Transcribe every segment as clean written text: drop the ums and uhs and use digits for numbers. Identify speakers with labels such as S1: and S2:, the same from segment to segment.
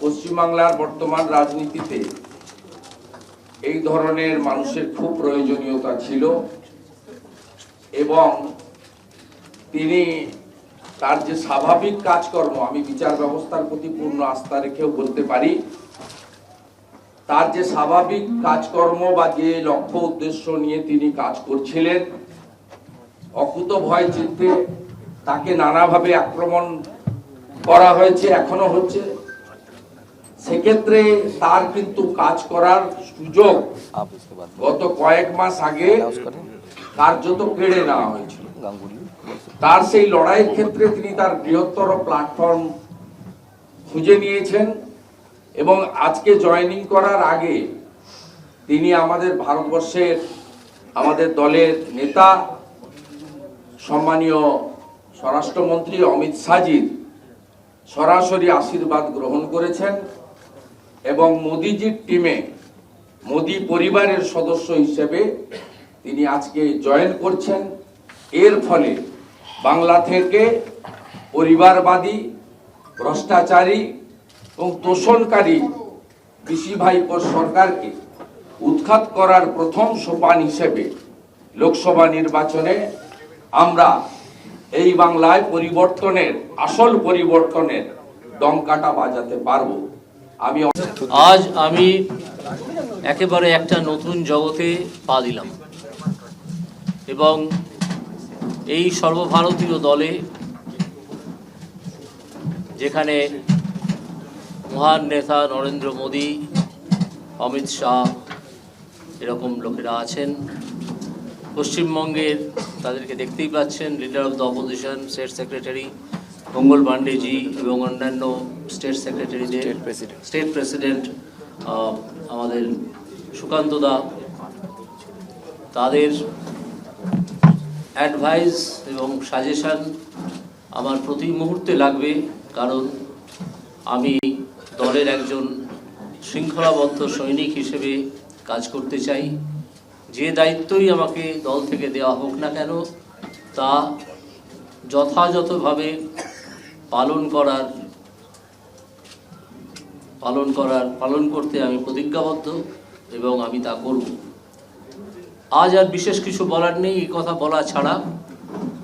S1: পশ্চিমবাংলার বর্তমান রাজনীতিতে এই ধরনের মানুষের খুব প্রয়োজনীয়তা ছিল এবং তিনি তার যে স্বাভাবিক কাজকর্ম, আমি বিচার ব্যবস্থার প্রতি পূর্ণ আস্থা রেখেও বলতে পারি, তার যে স্বাভাবিক কাজকর্ম বা যে লক্ষ্য উদ্দেশ্য নিয়ে তিনি কাজ করছিলেন, অকুত ভয় চিত্তে তাকে নানাভাবে আক্রমণ করা হয়েছে, এখনো হচ্ছে। সেক্ষেত্রে তার কিন্তু কাজ করার সুযোগ গত কয়েক মাস আগে কার্যত কেড়ে নেওয়া হয়েছিল। তার সেই লড়াইয়ের ক্ষেত্রে তিনি তার বৃহত্তর প্ল্যাটফর্ম খুঁজে নিয়েছেন এবং আজকে জয়েনিং করার আগে তিনি আমাদের ভারতবর্ষের আমাদের দলের নেতা সম্মানীয় স্বরাষ্ট্রমন্ত্রী অমিত শাহজির সরাসরি আশীর্বাদ গ্রহণ করেছেন এবং মোদিজির টিমে মোদি পরিবারের সদস্য হিসেবে তিনি আজকে জয়েন করছেন। এর ফলে বাংলা থেকে পরিবারবাদী, ভ্রষ্টাচারী এবং তোষণকারী পিসি ভাইপোর সরকারকে উৎখাত করার প্রথম সোপান হিসেবে লোকসভা নির্বাচনে আমরা এই বাংলায় পরিবর্তনের, আসল পরিবর্তনের ডঙ্কাটা বাজাতে পারবো।
S2: আজ আমি একেবারে একটা নতুন জগতে পা দিলাম এবং এই সর্বভারতীয় দলে, যেখানে মহান নেতা নরেন্দ্র মোদী, অমিত শাহ এরকম লোকেরা আছেন, পশ্চিমবঙ্গের তাদেরকে দেখতেই পাচ্ছেন, leader of the opposition, state secretary Mangal Pandeji এবং অন্যান্য স্টেট সেক্রেটারিদের, স্টেট প্রেসিডেন্ট আমাদের সুকান্ত দা, তাদের অ্যাডভাইস এবং সাজেশন আমার প্রতি মুহূর্তে লাগবে, কারণ আমি দলের একজন শৃঙ্খলাবদ্ধ সৈনিক হিসেবে কাজ করতে চাই। যে দায়িত্বই আমাকে দল থেকে দেওয়া হোক না কেন, তা যথাযথভাবে পালন করতে আমি প্রতিজ্ঞাবদ্ধ এবং আমি তা করব। আজ আর বিশেষ কিছু বলার নেই, এই কথা বলা ছাড়া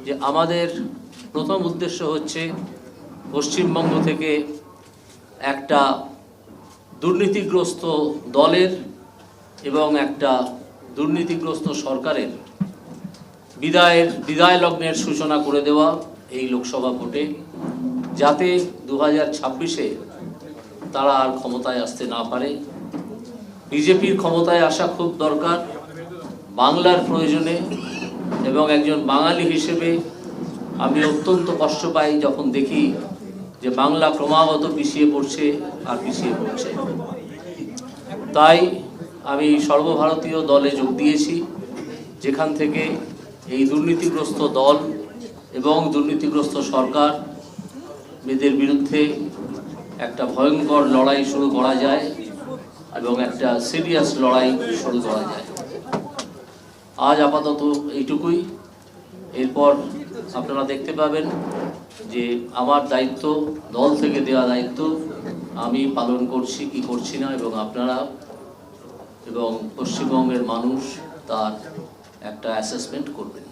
S2: যে আমাদের প্রথম উদ্দেশ্য হচ্ছে পশ্চিমবঙ্গ থেকে একটা দুর্নীতিগ্রস্ত দলের এবং একটা দুর্নীতিগ্রস্ত সরকারের বিদায় লগ্নের সূচনা করে দেওয়া এই লোকসভা ভোটে, যাতে 2026-এ তারা আর ক্ষমতায় আসতে না পারে। বিজেপির ক্ষমতায় আসা খুব দরকার বাংলার প্রয়োজনে, এবং একজন বাঙালি হিসেবে আমি অত্যন্ত কষ্ট পাই যখন দেখি যে বাংলা ক্রমাগত পিছিয়ে পড়ছে আর পিছিয়ে পড়ছে। তাই আমি সর্বভারতীয় দলে যোগ দিয়েছি, যেখান থেকে এই দুর্নীতিগ্রস্ত দল এবং দুর্নীতিগ্রস্ত সরকার এদের বিরুদ্ধে একটা ভয়ঙ্কর লড়াই শুরু করা যায় এবং একটা সিরিয়াস লড়াই শুরু করা যায়। আজ আপাতত এইটুকুই। এরপর আপনারা দেখতে পাবেন যে আমার দায়িত্ব, দল থেকে দেওয়া দায়িত্ব আমি পালন করছি কি করছি না, এবং আপনারা এবং পশ্চিমবঙ্গের মানুষ তার একটা অ্যাসেসমেন্ট করবেন।